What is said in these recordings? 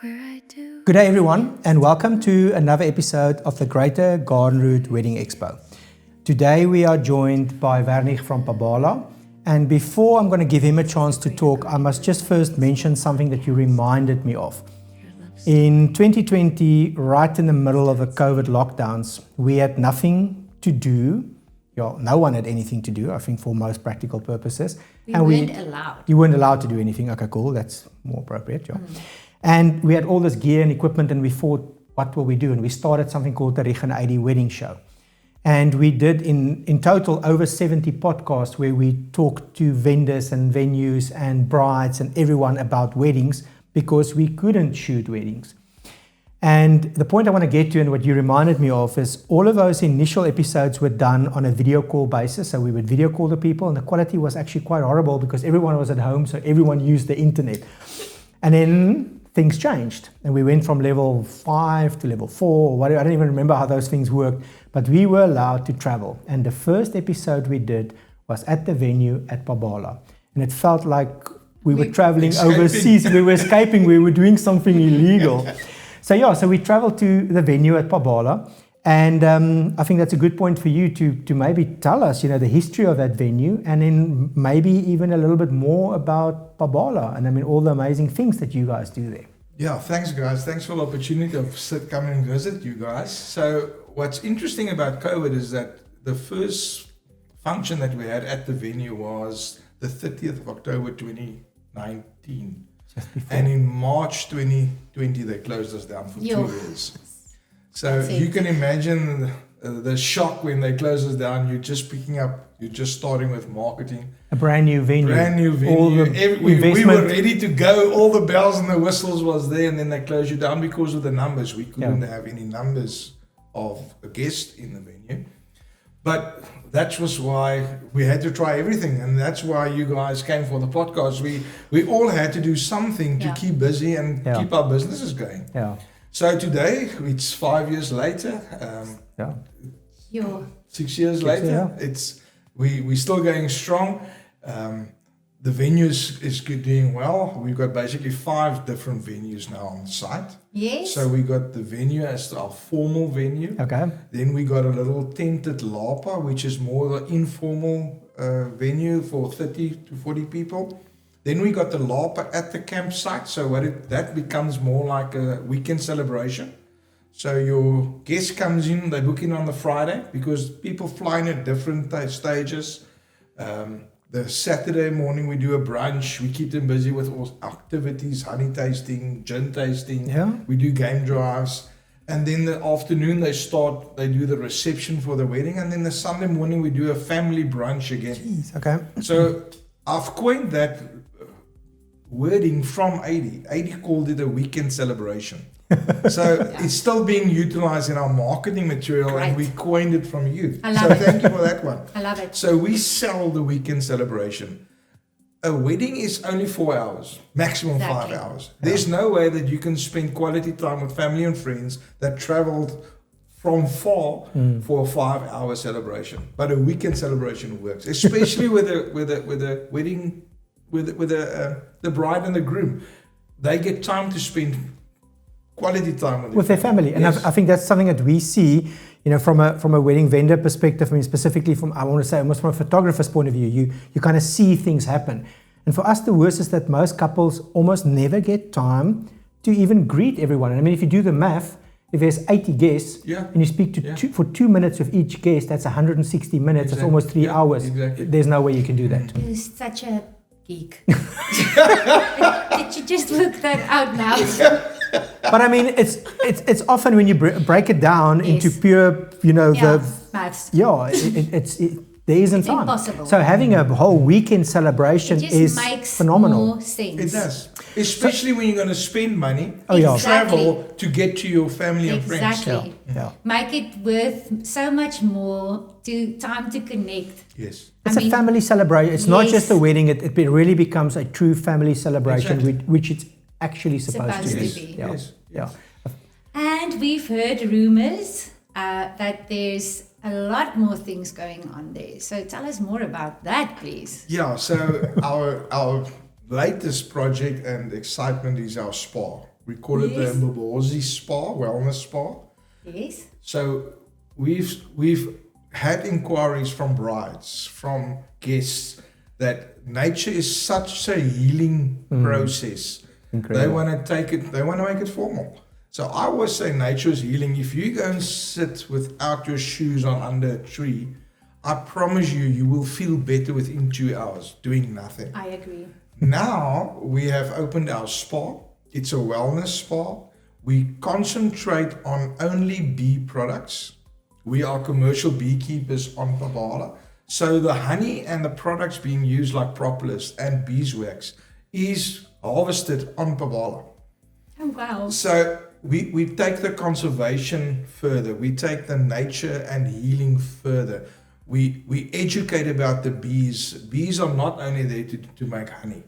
Good day everyone, and welcome to another episode of the Greater Garden Route Wedding Expo. Today we are joined by Wernich from Pabala, and before I'm going to give him a chance to talk, I must just first mention something that you reminded me of. In 2020, right in the middle of the COVID lockdowns, we had nothing to do. No one had anything to do, I think, for most practical purposes. We weren't allowed. You weren't allowed to do anything. Okay, cool. That's more appropriate. And we had all this gear and equipment, and we thought, what will we do? And we started something called the Rich 80 Wedding Show. And we did in total over 70 podcasts where we talked to vendors and venues and brides and everyone about weddings because we couldn't shoot weddings. And the point I want to get to, and what you reminded me of, is all of those initial episodes were done on a video call basis. So we would video call the people, and the quality was actually quite horrible because everyone was at home, so everyone used the internet. And then things changed, and we went from level 5 to level 4, or whatever. I don't even remember how those things worked, but we were allowed to travel. And the first episode we did was at the venue at Pabala. And it felt like we were traveling overseas. We were escaping, we were doing something illegal. So we traveled to the venue at Pabala, and I think that's a good point for you to maybe tell us, the history of that venue, and then maybe even a little bit more about Pabala, and all the amazing things that you guys do there. Yeah, thanks guys. Thanks for the opportunity of coming and visit you guys. So what's interesting about COVID is that the first function that we had at the venue was the 30th of October 2019. And in March 2020, they closed us down for 2 years. So you can imagine the shock when they close us down. You're just starting with marketing. A brand new venue. All we were ready to go. All the bells and the whistles was there, and then they closed you down because of the numbers. We couldn't have any numbers of guests in the venue. But that was why we had to try everything, and that's why you guys came for the podcast. We all had to do something to keep busy and keep our businesses going. Yeah. So today, it's 5 years later. 6 years later, we're still going strong. The venue is doing well. We've got basically 5 different venues now on site. Yes. So we got the venue as our formal venue. Okay. Then we got a little tented lapa, which is more the informal venue for 30 to 40 people. Then we got the lapa at the campsite. So that becomes more like a weekend celebration. So your guest comes in, they book in on the Friday because people fly in at different stages. The Saturday morning we do a brunch. We keep them busy with all activities, honey tasting, gin tasting. Yeah. We do game drives. And then the afternoon they do the reception for the wedding. And then the Sunday morning we do a family brunch again. Jeez, okay. So I've coined that wording from 80. 80 called it a weekend celebration. So it's still being utilized in our marketing material, and we coined it from you. Thank you for that one. I love it. So we sell the weekend celebration. A wedding is only 4 hours, maximum 5 hours. There's no way that you can spend quality time with family and friends that traveled from far for a 5-hour celebration. But a weekend celebration works, especially with a wedding, with the bride and the groom. They get time to spend quality time with their family. And I think that's something that we see, from a wedding vendor perspective. Specifically I want to say almost from a photographer's point of view, you kind of see things happen. And for us, the worst is that most couples almost never get time to even greet everyone. And if you do the math, if there's 80 guests and you speak to for 2 minutes with each guest, that's 160 minutes. That's almost 3 hours. Exactly. There's no way you can do that. You're such a geek. Did you just work that out now? But it's often when you break it down into pure, the maths. There isn't time. Impossible. So having a whole weekend celebration is phenomenal. More sense. It does, especially when you're going to spend money to travel to get to your family and friends. Exactly. Make it worth so much more time to connect. Yes. It's a family celebration. It's not just a wedding. It really becomes a true family celebration, which it's actually supposed to be. Yeah. And we've heard rumors that there's a lot more things going on there. So tell us more about that, please. Yeah, so our latest project and excitement is our spa. We call it the Yes. Mbobozi Spa, Wellness Spa. Yes. So we've had inquiries from brides, from guests, that nature is such a healing process. Incredible. They want to take it, they want to make it formal. So I always say nature is healing. If you go and sit without your shoes on under a tree, I promise you, you will feel better within 2 hours doing nothing. I agree. Now we have opened our spa. It's a wellness spa. We concentrate on only bee products. We are commercial beekeepers on Pabala. So the honey and the products being used like propolis and beeswax is harvested on Pabala. Oh, wow. So we take the conservation further. We take the nature and healing further. We educate about the bees. Bees are not only there to make honey.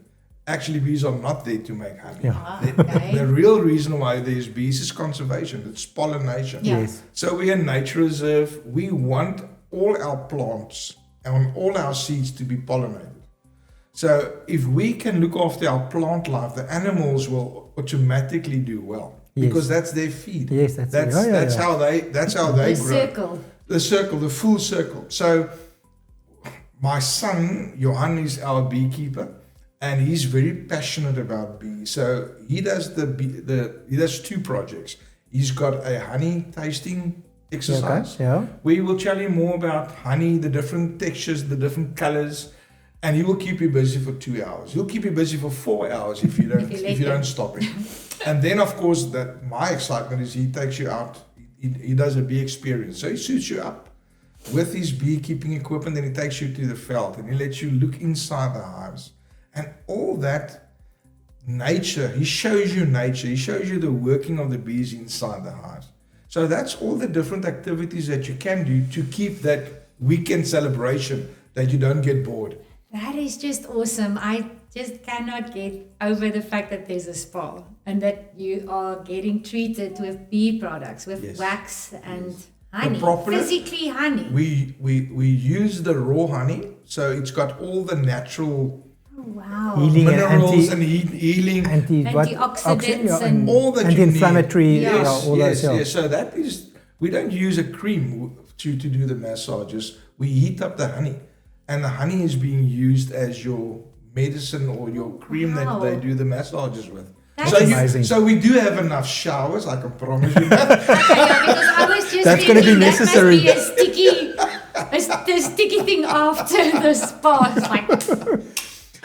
Actually, bees are not there to make honey. Yeah. Ah, The okay. real reason why there's bees is conservation. It's pollination. Yeah. Yes. So we're a nature reserve. We want all our plants and all our seeds to be pollinated. So if we can look after our plant life, the animals will automatically do well Yes. because that's their feed. Yes, That's how they The grow. circle. The circle, the full circle. So my son Johan is our beekeeper, and he's very passionate about bees. So he does he does 2 projects. He's got a honey tasting exercise. Okay. Yeah. We will tell you more about honey, the different textures, the different colors, and he will keep you busy for 2 hours. He'll keep you busy for 4 hours if you don't If you let if you him. don't stop him. And then of course that my excitement is he takes you out. He does a bee experience. So he suits you up with his beekeeping equipment, and he takes you to the veld and he lets you look inside the hives. And all that nature, he shows you nature. He shows you the working of the bees inside the hives. So that's all the different activities that you can do to keep that weekend celebration, that you don't get bored. That is just awesome. I just cannot get over the fact that there's a spa and that you are getting treated with bee products, with Yes. wax and honey. propolis- Physically honey. We use the raw honey, so it's got all the natural Oh, wow. Healing and minerals and healing. Antioxidants and all that you need. anti-inflammatory. Yeah. Yeah, all yes, those. Yeah. yes. So that is, we don't use a cream to do the massages. We heat up the honey, and the honey is being used as your medicine or your cream Wow. that they do the massages with. That's So, amazing. so we do have enough showers, I can promise you that. Okay, yeah, because I was just That's gonna be thinking necessary. That must be the sticky thing after the spa. It's like,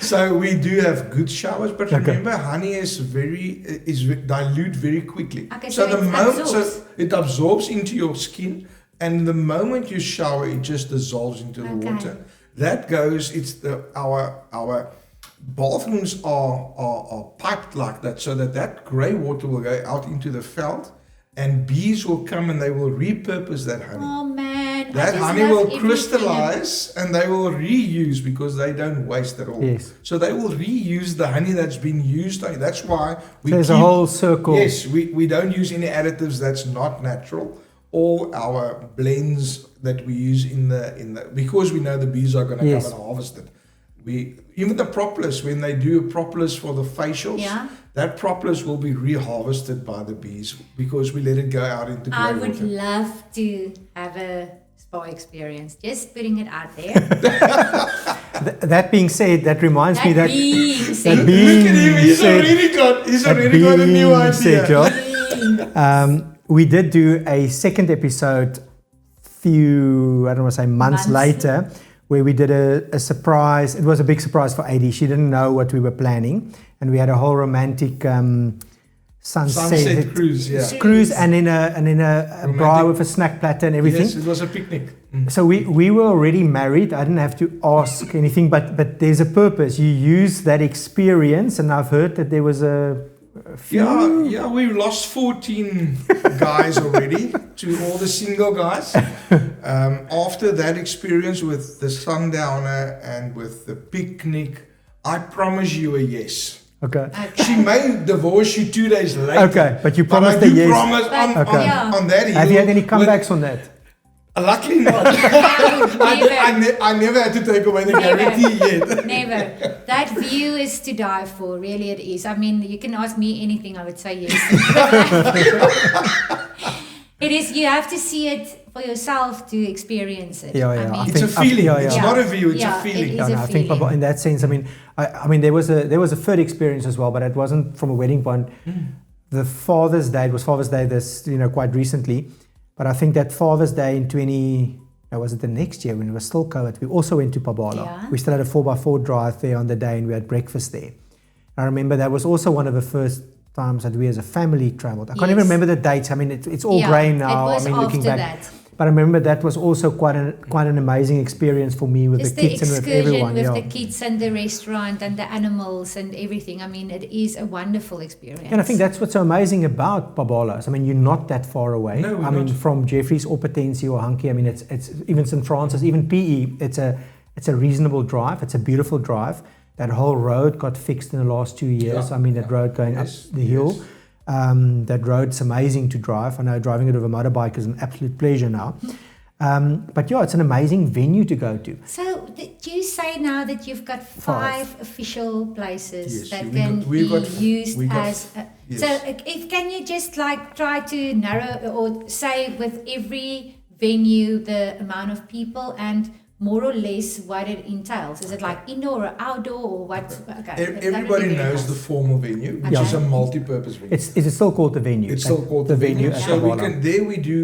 So we do have good showers, but Okay. remember, honey is dilute very quickly. Okay, so so the it moment absorbs. it absorbs into your skin, and the moment you shower, it just dissolves into the Okay. water. That goes. It's our bathrooms are piped like that, so that grey water will go out into the veld, and bees will come and they will repurpose that honey. oh man. I That just honey love will everything. crystallize and they will reuse because they don't waste at all. Yes. So they will reuse the honey that's been used. That's why we There's keep, a whole circle. Yes, we don't use any additives that's not natural. All our blends that we use in the because we know the bees are going to Yes. come and harvest it. Even the propolis, when they do a propolis for the facials, Yeah. that propolis will be reharvested by the bees because we let it go out into I grey would water. love to have a spa experience. Just putting it out there. That being said, that reminds me that being that said, being Look at him, he's said, already got a new being said, idea. yeah. We did do a second episode I don't want to say months later, where we did a surprise. It was a big surprise for AD. She didn't know what we were planning, and we had a whole romantic sunset cruise, yeah. cruise, and in a bar with a snack platter and everything. Yes, it was a picnic. So we were already married. I didn't have to ask anything, but there's a purpose. You use that experience, and I've heard that there was a few. Yeah, we lost 14 guys already to all the single guys. After that experience with the sundowner and with the picnic, I promise you a yes. Okay. She may divorce you 2 days later. Okay, but you But I promised a do yes. promise But- Okay. on that. Have you had any with- comebacks on that? Luckily not. I never had to take away the guarantee yet. Never. That view is to die for. Really, it is. I mean, you can ask me anything, I would say yes. It is. You have to see it for yourself to experience it. Yeah. I mean, It's a feeling. It's not a view. It's Yeah, a feeling. it is a I think feeling. in that sense, I mean, there was a third experience as well, but it wasn't from a wedding point. The Father's Day, it was Father's Day this, quite recently, but I think that Father's Day in was it the next year when it was still COVID, we also went to Pabala. Yeah. We still had a 4x4 drive there on the day, and we had breakfast there. I remember that was also one of the first times that we as a family traveled. I can't even Yes. remember the dates. I mean, it's all Yeah, grey now. It was I mean, looking after back. that. But I remember that was also quite an amazing experience for me with Just the kids and with excursion everyone. with Yeah. the kids and the restaurant and the animals and everything. I mean, it is a wonderful experience. And I think that's what's so amazing about Pabala. I mean, you're not that far away. No, we're I mean, not. from Jeffreys or Potensi or Hankie, I mean, it's even St. Francis, even PE, it's a reasonable drive. It's a beautiful drive. That whole road got fixed in the last 2 years. Yeah. I mean, that road going Yes, up the hill. yes. That road's amazing to drive. I know driving it with a motorbike is an absolute pleasure now. But yeah, it's an amazing venue to go to. So, did you say now that you've got 5 official places Yes, that we can got- we be got- used we got- as... yes. So, if can you just like try to narrow or say with every venue the amount of people and more or less what it entails? Is it like indoor or outdoor or what? Okay. that would Everybody be very knows nice. the formal venue, which Okay. is a multi-purpose venue. Is it still called the venue? It's still called the venue. at So we Pabala. can there we do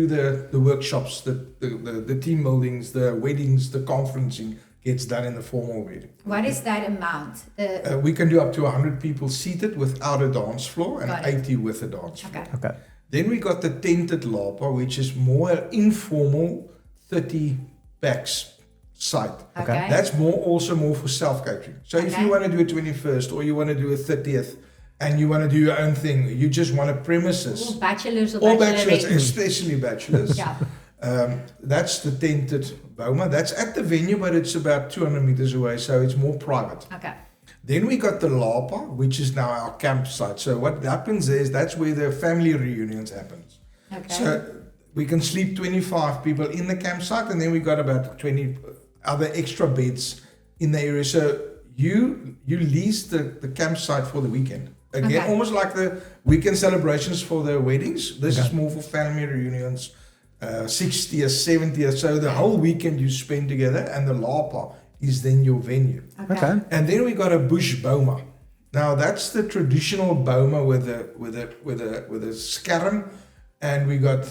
the workshops, the team buildings, the weddings, the conferencing gets done in the formal venue. What is that amount? We can do up to 100 people seated without a dance floor and Got it. 80 with a dance floor. Okay. Okay. Then we got the tented lapa, which is more informal 30 packs site. Okay. That's also more for self-catering. So if Okay. you want to do a 21st or you want to do a 30th and you want to do your own thing, you just want a premises. Or bachelors or Or bachelors, bachelorettes. especially bachelors. Yeah. That's the tented boma. That's at the venue, but it's about 200 meters away, so it's more private. Okay. Then we got the Lapa, which is now our campsite. So what happens is that's where the family reunions happens. Okay. So we can sleep 25 people in the campsite, and then we got about 20 other extra beds in the area. So you lease the campsite for the weekend. Again, Okay. almost like the weekend celebrations for the weddings. This is more for family reunions, 60th, 70th. So the whole weekend you spend together, and the Lapa is then your venue. Okay. And then we got a bush boma. Now that's the traditional boma with a scarm, and we got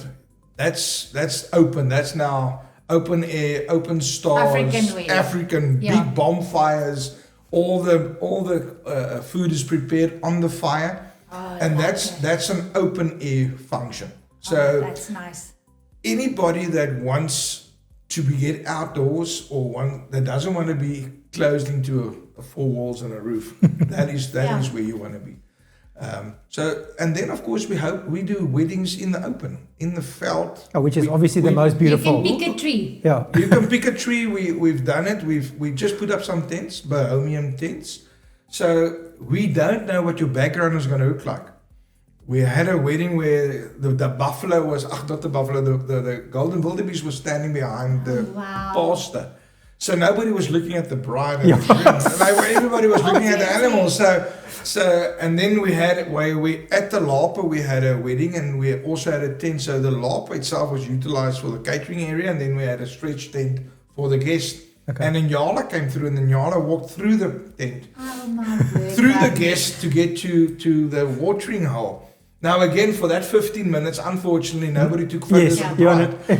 that's open. That's now open air, open stars, African way. African Yeah. big bonfires. All the food is prepared on the fire, and that's an open air function. So that's nice. anybody that wants to get outdoors or one that doesn't want to be closed into a four walls and a roof, that is where you want to be. And then of course we do weddings in the open, in the veld. Oh, which is obviously the most You beautiful. can pick a tree. Yeah. You can pick a tree. We've done it. We just put up some tents, Bohemian tents. So we don't know what your background is going to look like. We had a wedding where the buffalo was, not the buffalo, the golden wildebeest was standing behind the Wow. pastor. So nobody was looking at the bride and the groom. Everybody was looking at the animals. So and then we had where we at the Lapa we had a wedding, and we also had a tent. So the Lapa itself was utilized for the catering area, and then we had a stretch tent for the guests. Okay. And then Nyala came through, and then Nyala walked through the tent, Oh my word. through the that- guests to get to the watering hole. Now again, for that 15 minutes, unfortunately, nobody took photos Yes, of the you're on bride. it.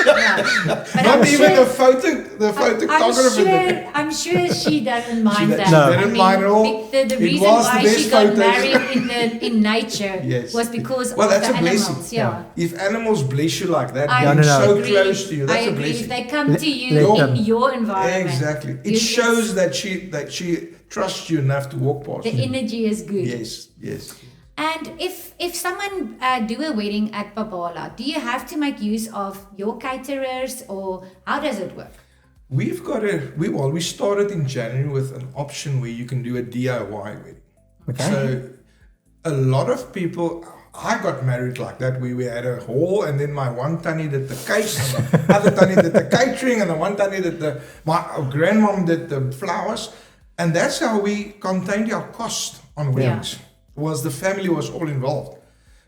Yeah. But Not I'm even sure- the photographer. I'm sure she doesn't mind that. she No. didn't mind at all. The It reason was the why best she got photos. married in nature Yes. was because Well, of that's the a blessing. animals. Yeah. If animals bless you like that, I being so agree. close to you, that's I a agree. blessing. If they come to you let in them. your environment, Exactly. It you- shows that she trusts you enough to walk past the you. energy is good. Yes. And if someone do a wedding at Pabala, do you have to make use of your caterers, or how does it work? We've got we started in January with an option where you can do a DIY wedding. Okay. So a lot of people, I got married like that. We had a hall, and then my one tannie did the cakes, and the other tannie did the catering, and the one tannie did my grandmom did the flowers, and that's how we contained our cost on weddings. Was the family was all involved.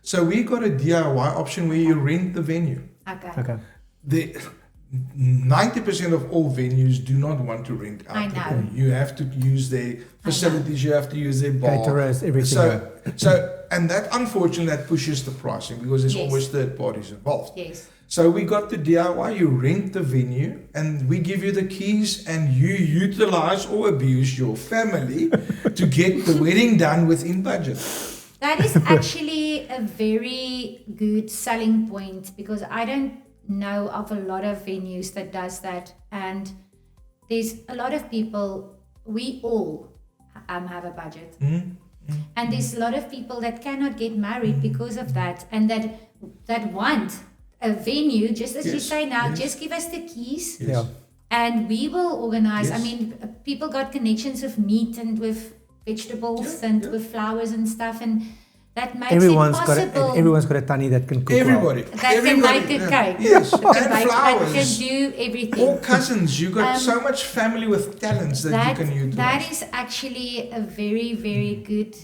So we got a DIY option where you rent the venue. Okay. The 90% of all venues do not want to rent out. I know. You have to use their facilities, you have to use their bar. Caterers, everything. So, and that unfortunately that pushes the pricing because there's Yes. always third parties involved. Yes. So we got the DIY, you rent the venue and we give you the keys and you utilize or abuse your family to get the wedding done within budget. That is actually a very good selling point because I don't know of a lot of venues that does that, and there's a lot of people, we all have a budget, and there's a lot of people that cannot get married because of that, and that want a venue, just as you say now, just give us the keys. And we will organize. I mean, people got connections with meat and with vegetables and with flowers and stuff, and that makes it possible. Everyone's got a tannie that can cook. Everybody. That can make a cake. Yes, and That flowers. can do everything. All cousins. You got so much family with talents that you can utilize. That is actually a very, very good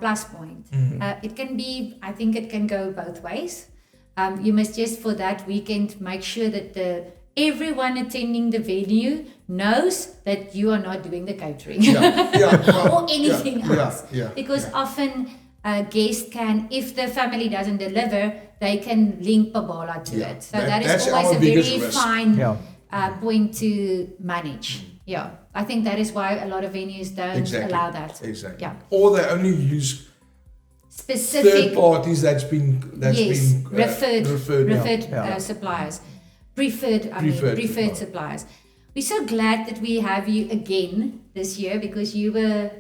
plus point. It can be, I think it can go both ways. You must just for that weekend make sure that everyone attending the venue knows that you are not doing the catering or anything else. Because often a guest can, if the family doesn't deliver, they can link Pabala to it. So that's always a very fine point to manage. I think that is why a lot of venues don't allow that. Exactly. Or they only use specific third parties that's been referred suppliers, preferred suppliers. We're so glad that we have you again this year because you were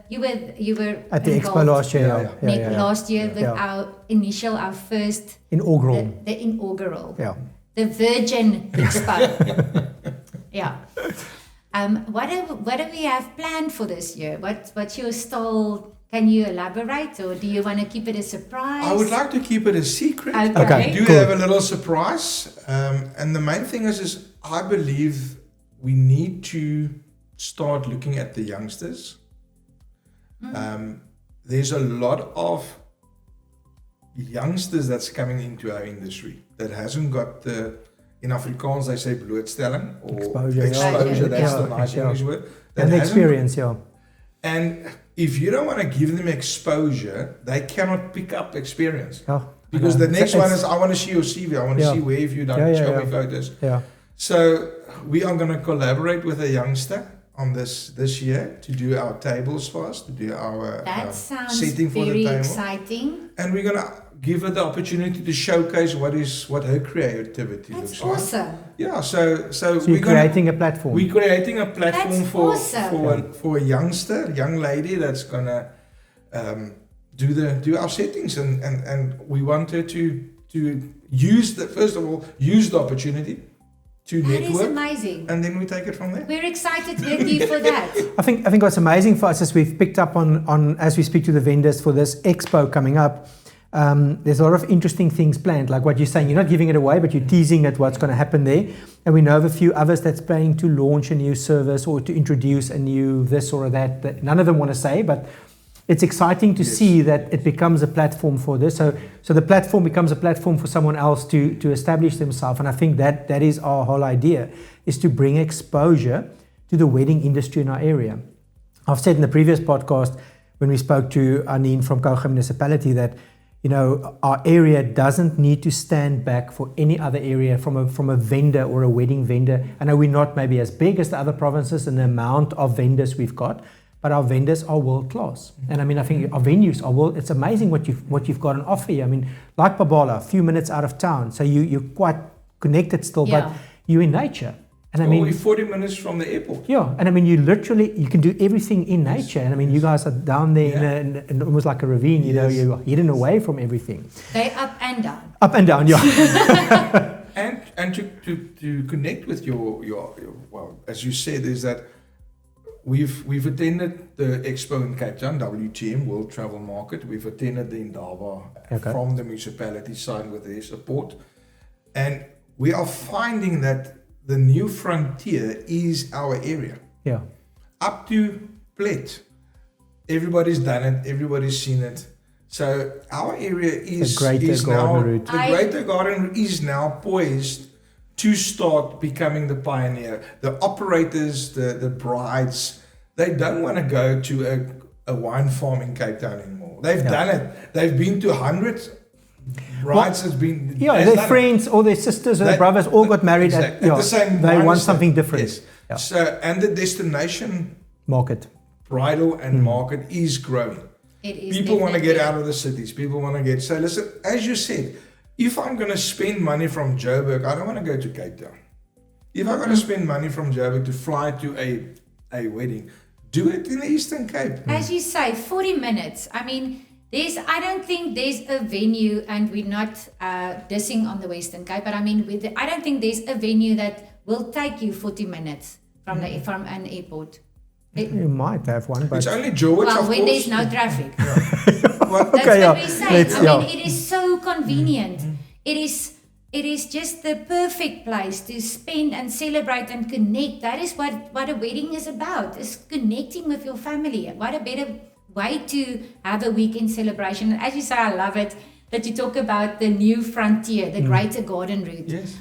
at the Expo last year. Last year with our first inaugural, the inaugural, the Virgin Expo. What do we have planned for this year? What's your stall? Can you elaborate, or do you want to keep it a surprise? I would like to keep it a secret. Okay. We do have a little surprise, and the main thing is I believe we need to start looking at the youngsters. There's a lot of youngsters that's coming into our industry that hasn't got the, in Afrikaans they say blootstelling or exposure. That's the nice English word. And the experience, And if you don't want to give them exposure, they cannot pick up experience. Because the next one is, I want to see your CV. I want to see where have you done. Show me photos. So we are going to collaborate with a youngster on this year to do our tables for us, to do our setting for the table. Very exciting. And we're going to give her the opportunity to showcase what her creativity looks like. That's awesome. Yeah, so we're creating a platform. We're creating a platform for a young lady that's gonna do our settings, and we want her to use the opportunity to network. That is amazing. And then we take it from there. We're excited with you for that. I think what's amazing for us is we've picked up on as we speak to the vendors for this expo coming up. There's a lot of interesting things planned, like what you're saying. You're not giving it away, but you're teasing at what's going to happen there. And we know of a few others that's planning to launch a new service or to introduce a new this or that none of them want to say, but it's exciting to see that it becomes a platform for this. So the platform becomes a platform for someone else to establish themselves. And I think that is our whole idea, is to bring exposure to the wedding industry in our area. I've said in the previous podcast when we spoke to Anine from Kouga Municipality that our area doesn't need to stand back for any other area from a vendor or a wedding vendor. I know we're not maybe as big as the other provinces in the amount of vendors we've got, but our vendors are world class. And I think our venues are it's amazing what you've got on offer here. I mean, like Pabala, a few minutes out of town, so you're quite connected still, but you're in nature. And we're 40 minutes from the airport. And you can do everything in nature. And you guys are down there in almost like a ravine, you're hidden away from everything. They're up and down. Up and down, and to connect with your well, as you said, is that we've attended the Expo in Cape Town, WTM, World Travel Market. We've attended the Indaba from the municipality side with their support. And we are finding that the new frontier is our area. Yeah. Up to Plet, everybody's done it, everybody's seen it. So our area is The Greater Garden Route. The Greater Garden Route is now poised to start becoming the pioneer. The operators, the brides, they don't want to go to a wine farm in Cape Town anymore. They've done it. They've been to hundreds. Brides has been. Yeah, their friends or their sisters or their brothers all got married at the same. They want something different. Yes. Yeah. So, and the destination market, bridal and market is growing. It is. People want to get out of the cities. People want to get. So listen, as you said, if I'm going to spend money from Joburg, I don't want to go to Cape Town. If I'm going to spend money from Joburg to fly to a wedding, do it in the Eastern Cape. As you say, 40 minutes. I mean, I don't think there's a venue, and we're not dissing on the Western Cape, but I mean, I don't think there's a venue that will take you 40 minutes from an airport. You might have one, but it's only George. Well, of when course. there's no traffic. Well, That's okay, what we say. I mean, it is so convenient. It is just the perfect place to spend and celebrate and connect. That is what a wedding is about, is connecting with your family. What a better way to have a weekend celebration. As you say, I love it that you talk about the new frontier, the Greater Garden Route. Yes.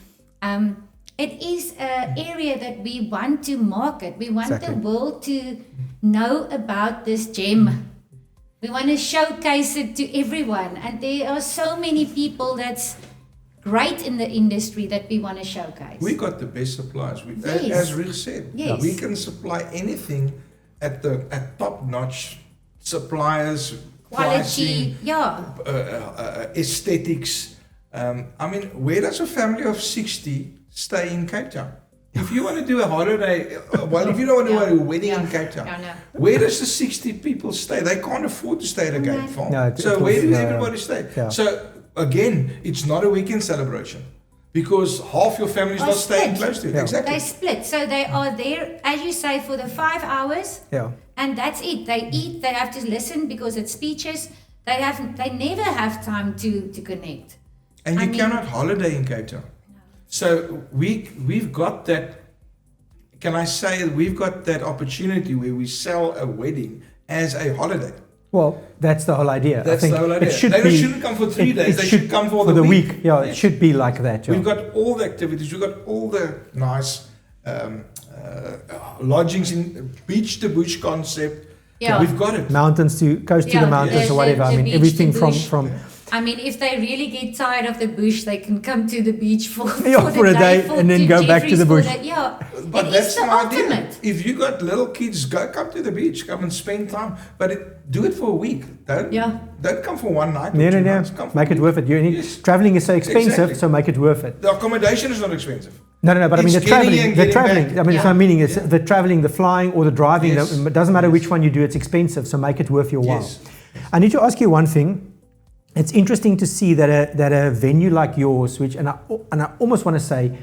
It is an area that we want to market. We want the world to know about this gem. We want to showcase it to everyone. And there are so many people that's great in the industry that we want to showcase. We got the best suppliers. As Rich said, we can supply anything at top-notch suppliers, quality, pricing, aesthetics. I mean, where does a family of 60 stay in Cape Town? If you want to do a holiday, if you don't want to do a wedding in Cape Town, where does the 60 people stay? They can't afford to stay at a game farm. So where does everybody stay? Yeah. So again, it's not a weekend celebration because half your family is not staying close to it. Exactly. They split. So they are there, as you say, for the 5 hours. Yeah. And that's it. They eat, they have to listen because it's speeches. They never have time to connect. And you cannot holiday in Cape Town. So we've got that, can I say, we've got that opportunity where we sell a wedding as a holiday. Well, that's the whole idea. That's I think the whole idea. They shouldn't come for 3 days. They should come for the week. Yeah, it should be like that. Yeah. We've got all the activities. We've got all the nice lodgings in beach to bush concept. Yeah. We've got it. Mountains to coast to the mountains or whatever. I mean, everything from. I mean, if they really get tired of the bush, they can come to the beach for a day and then go back to the bush. But that's the ultimate. If you got little kids, come to the beach, come and spend time. But do it for a week. Don't come for one night. No. Make it worth it. Traveling is so expensive, so make it worth it. The accommodation is not expensive. No, but I mean the traveling. Back. I mean, it's my meaning is the traveling, the flying, or the driving. It doesn't matter which one you do. It's expensive, so make it worth your while. I need to ask you one thing. It's interesting to see that a venue like yours, which and I almost want to say,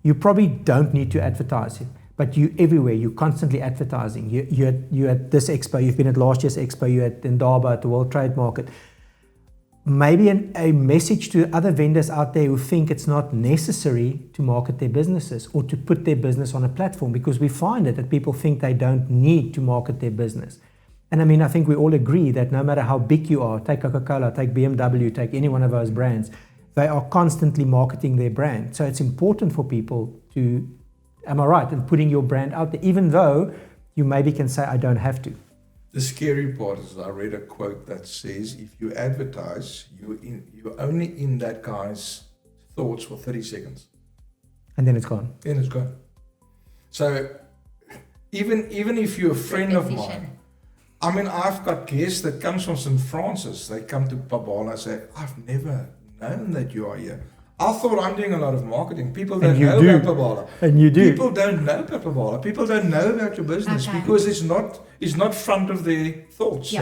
you probably don't need to advertise it, but you everywhere. You're constantly advertising. You're at this expo. You've been at last year's expo. You're at Indaba, at the World Trade Market. Maybe a message to other vendors out there who think it's not necessary to market their businesses or to put their business on a platform, because we find it that people think they don't need to market their business. And I mean, I think we all agree that no matter how big you are, take Coca-Cola, take BMW, take any one of those brands, they are constantly marketing their brand. So it's important for people to, am I right, in putting your brand out there, even though you maybe can say, I don't have to. The scary part is I read a quote that says, if you advertise, you're only in that guy's thoughts for 30 seconds. And then it's gone. So even if you're a friend of mine, I mean, I've got guests that comes from St. Francis. They come to Pabala and say, I've never known that you are here. I thought I'm doing a lot of marketing. People don't know about Pabala. And you do. People don't know about Pabala. People don't know about your business because it's not front of their thoughts.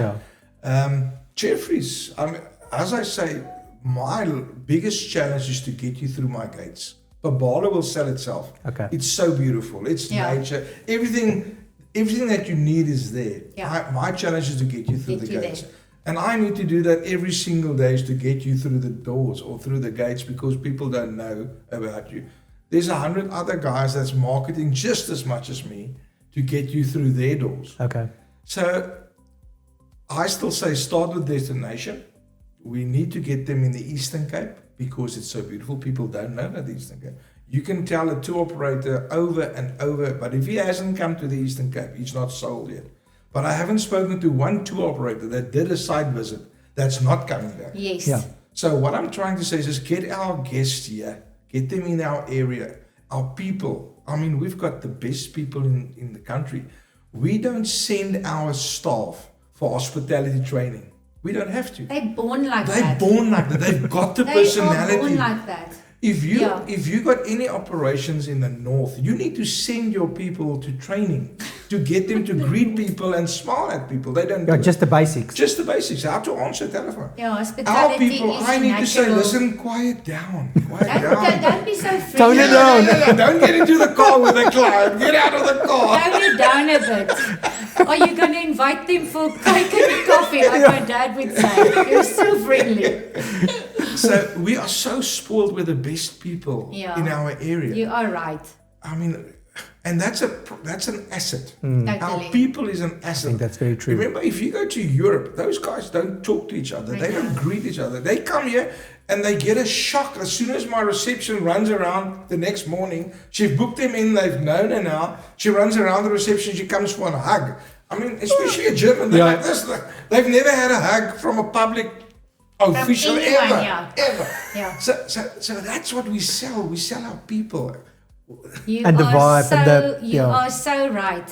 Jeffries, I mean, as I say, my biggest challenge is to get you through my gates. Pabala will sell itself. Okay. It's so beautiful. It's nature. Everything everything that you need is there. Yeah. My challenge is to get you through Get the you gates. there. And I need to do that every single day is to get you through the doors or through the gates because people don't know about you. There's 100 other guys that's marketing just as much as me to get you through their doors. Okay. So I still say start with destination. We need to get them in the Eastern Cape because it's so beautiful. People don't know about the Eastern Cape. You can tell a tour operator over and over, but if he hasn't come to the Eastern Cape, he's not sold yet. But I haven't spoken to one tour operator that did a site visit that's not coming back. Yes. Yeah. So what I'm trying to say is just get our guests here, get them in our area, our people. I mean, we've got the best people in the country. We don't send our staff for hospitality training. We don't have to. They're born like They're that. born like that. They've got the They personality. are born like that. If you Yeah. if you got any operations in the north, you need to send your people to training to get them to greet people and smile at people. They don't. Yeah, do just the basics. just the basics. How to answer telephone. Yeah, Our hospitality people, is I need to say, natural. listen, quiet down, quiet Don't, down. don't be so free. Tone it down. Don't get into the car with the client. Get out of the car. Tone it down a bit. Are you going to invite them for cake and coffee like my dad would say? You're so friendly. So we are so spoiled with the best people Yeah. in our area. You are right. I mean, and that's an asset. Totally. Our people is an I asset. think that's very true. Remember, if you go to Europe, those guys don't talk to each other. They don't greet each other. They come here and they get a shock. As soon as my reception runs around the next morning, she's booked them in, they've known her now. She runs around the reception, she comes for a hug. I mean, especially a German, they're like this. They've never had a hug from a public official anyone, ever. yeah. Ever. Yeah. So that's what we sell. We sell our people. You And the are vibe so, and the- you yeah. are so right.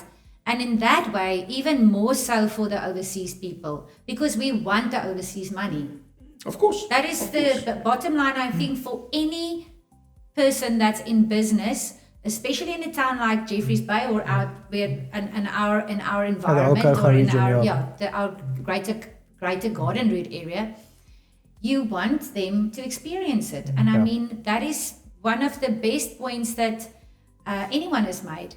And in that way, even more so for the overseas people, because we want the overseas money. Of course. That is the bottom line, I think, for any person that's in business, especially in a town like Jeffreys Bay or out where in our environment Okogo or in region, our yeah. our greater Garden Route area, you want them to experience it. And I Yeah. mean, that is one of the best points that anyone has made.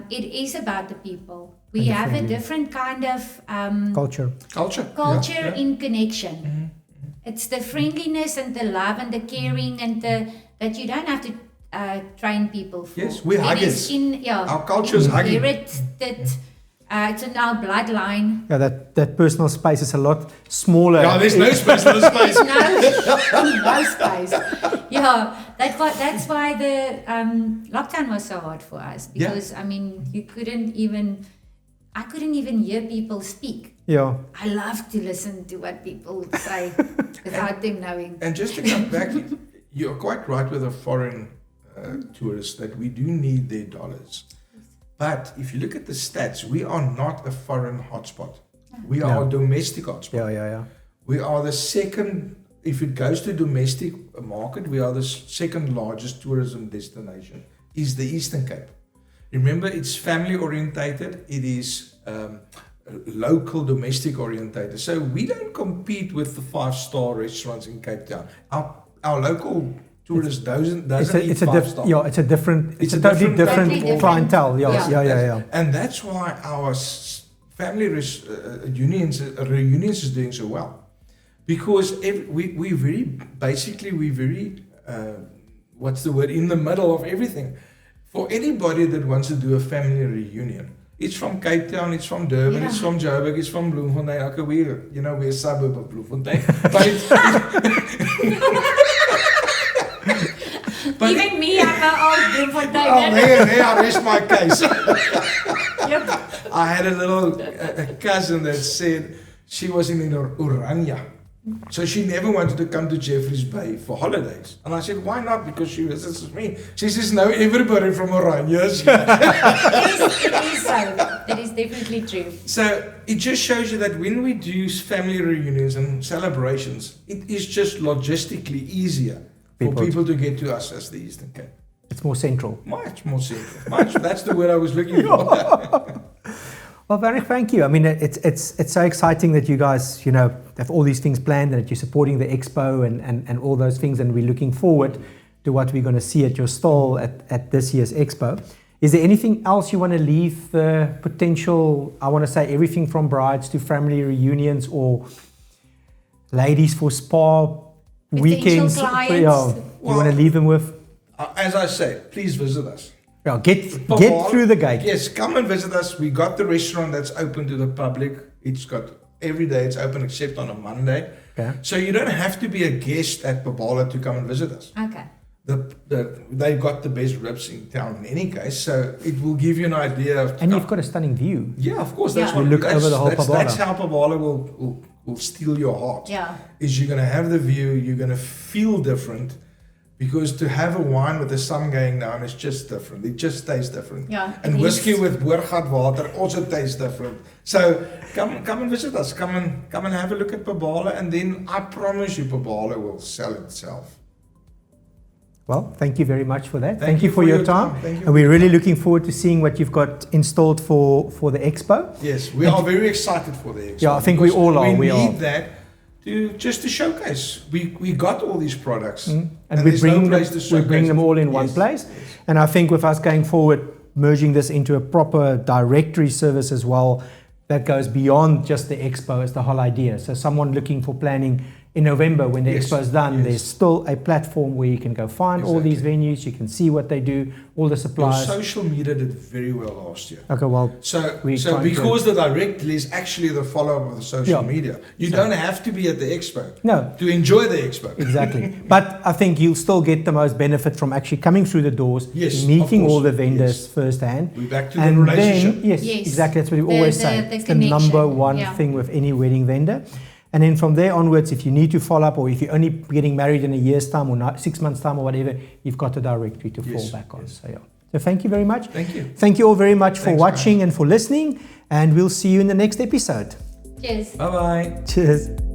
It is about the people. We And the have a friendly. different kind of Culture. Culture. culture Yeah, yeah. in connection. It's the friendliness and the love and the caring and that you don't have to train people for. Yes, we're It is huggers. in Our culture is hugging. inherited. It's in our bloodline. Yeah, that personal space is a lot smaller. Yeah, there's no space for the space. No space. Yeah, that's why the lockdown was so hard for us because I mean I couldn't even hear people speak. Yeah. I love to listen to what people say without them knowing. And just to come back, you're quite right with the foreign tourists that we do need their dollars. But if you look at the stats, we are not a foreign hotspot. We are a domestic hotspot. Yeah. We are the second, if it goes to domestic market, we are the second largest tourism destination, is the Eastern Cape. Remember, it's family orientated, it is local domestic orientated. So we don't compete with the 5-star restaurants in Cape Town. Our local tourist doesn't eat It's a 5-star. it's a different. It's It's a a totally different different clientele. Yeah. And that's why our family reunions is doing so well. Because we very what's the word, in the middle of everything. For anybody that wants to do a family reunion, it's from Cape Town, it's from Durban, it's from Joburg, it's from Bloemfontein. Okay, we're a suburb of Bloemfontein. But Even me, I'm an old Bloemfontein. there I rest my case. Yep. I had a cousin that said she was in Oranje. So she never wanted to come to Jeffreys Bay for holidays. And I said, why not? Because she visits with me. She says, no, everybody from Oranje is here. It is so. That is definitely true. So it just shows you that when we do family reunions and celebrations, it is just logistically easier for people to get to us as the Eastern Cape. It's more central. Much more central. That's the word I was looking for. Well, Wernich, thank you. I mean, it's so exciting that you guys, have all these things planned and that you're supporting the Expo and all those things. And we're looking forward to what we're going to see at your stall at this year's Expo. Is there anything else you want to leave the potential, I want to say everything from brides to family reunions or ladies for spa weekends? clients. You want to leave them with? As I say, please visit us. Yeah, get Pabala, through the gate. Yes, come and visit us. We got the restaurant that's open to the public. It's got every day it's open except on a Monday. Okay. So you don't have to be a guest at Pabala to come and visit us. Okay. They've got the best ribs in town in any case, so it will give you an idea of. And you've got a stunning view. Yeah, of course. That's Yeah. what You look over the whole that's, Pabala. That's how Pabala will steal your heart. Yeah. Is you're gonna have the view, you're gonna feel different, because to have a wine with the sun going down is just different. It just tastes different. Yeah. And it whiskey is. with boorgat water also tastes different. So come and visit us. Come and have a look at Pabala, and then I promise you, Pabala will sell itself. Well, thank you very much for that. Thank you you for for your your time. time. Thank you And we're really looking forward to seeing what you've got installed for the expo. Yes, we are very excited for the expo. Yeah, I think we because all are. We We need are. that to showcase. We got all these products, And we there's bring place to we showcase bring them it. all in one Yes, place. yes. And I think with us going forward, merging this into a proper directory service as well, that goes beyond just the expo is the whole idea. So someone looking for planning in November when the Yes, expo is done, yes. there's still a platform where you can go find all these venues, you can see what they do, all the Your suppliers. social media did very well last year. Okay, well, So We trying to- because the directory is actually the follow-up of the social Yeah. media, you don't have to be at the expo no, to enjoy the expo. exactly. But I think you'll still get the most benefit from actually coming through the doors, Yes, meeting of all course, the vendors yes. firsthand. We're back to the And relationship. then, yes, Yes. exactly. That's what we The- always the- say. the It's the number connection, one yeah. thing with any wedding vendor. And then from there onwards, if you need to follow up or if you're only getting married in a year's time or 6 months' time or whatever, you've got a directory to fall Yes, back on. yes. So, yeah. So thank you very much. Thank you. Thank you all very much for Thanks, watching and for listening. And we'll see you in the next episode. Cheers. Bye-bye. Cheers.